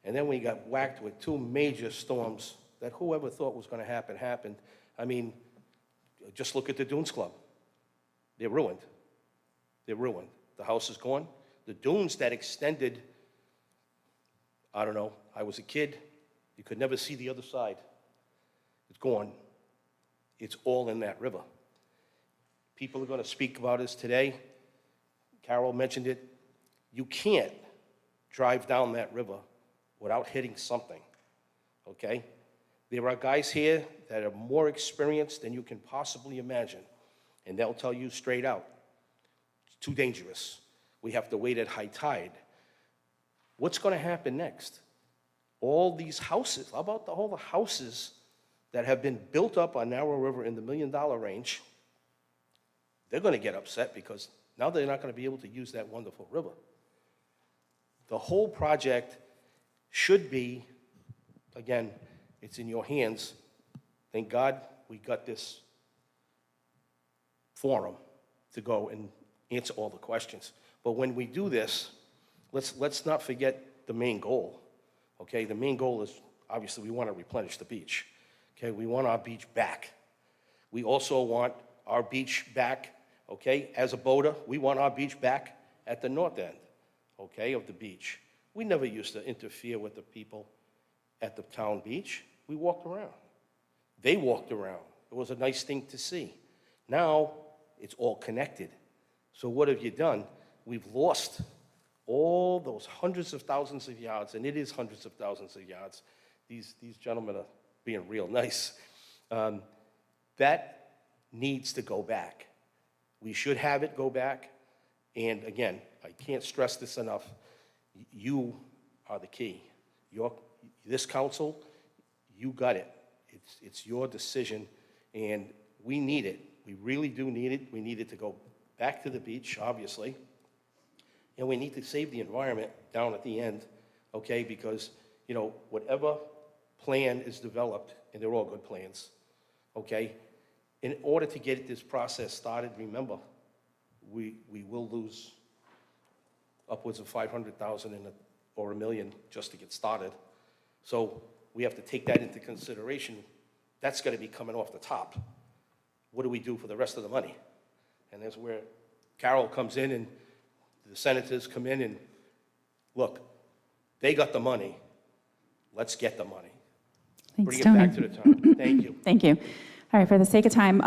and then we got whacked with 2 major storms that whoever thought was going to happen, happened. I mean, just look at the Dunes Club. They're ruined. They're ruined. The house is gone. The dunes that extended, I don't know, I was a kid, you could never see the other side. It's gone. It's all in that river. People are going to speak about this today. Carol mentioned it. You can't drive down that river without hitting something, okay? There are guys here that are more experienced than you can possibly imagine, and they'll tell you straight out, it's too dangerous. We have to wait at high tide. What's going to happen next? All these houses, how about all the houses that have been built up on Narrow River in the $1 million range? They're going to get upset because now they're not going to be able to use that wonderful river. The whole project should be, again, it's in your hands. Thank God we got this forum to go and answer all the questions. But when we do this, let's not forget the main goal, okay? The main goal is, obviously, we want to replenish the beach, okay? We want our beach back. We also want our beach back, okay? As a boater, we want our beach back at the north end, okay, of the beach. We never used to interfere with the people at the town beach. We walked around. They walked around. It was a nice thing to see. Now, it's all connected. So what have you done? We've lost all those hundreds of thousands of yards, and it is hundreds of thousands of yards. These gentlemen are being real nice. That needs to go back. We should have it go back. And again, I can't stress this enough. You are the key. This council, you got it. It's your decision, and we need it. We really do need it. We need it to go back to the beach, obviously, and we need to save the environment down at the end, okay? Because, you know, whatever plan is developed, and they're all good plans, okay? In order to get this process started, remember, we will lose upwards of 500,000 or $1 million just to get started. So we have to take that into consideration. That's gonna be coming off the top. What do we do for the rest of the money? And that's where Carol comes in and the senators come in and, look, they got the money. Let's get the money. Thanks, Bring it Tony. back to the town. Thank you. Thank you. All right, for the sake of time,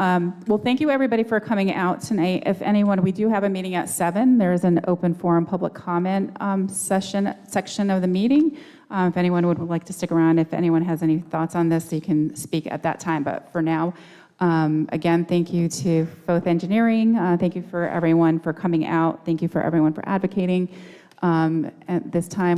well, thank you, everybody, for coming out tonight. If anyone, we do have a meeting at 7. There's an open forum public comment section of the meeting. If anyone would like to stick around, if anyone has any thoughts on this, you can speak at that time. But for now, again, thank you to Foth Engineering. Thank you for everyone for coming out. Thank you for everyone for advocating. At this time, we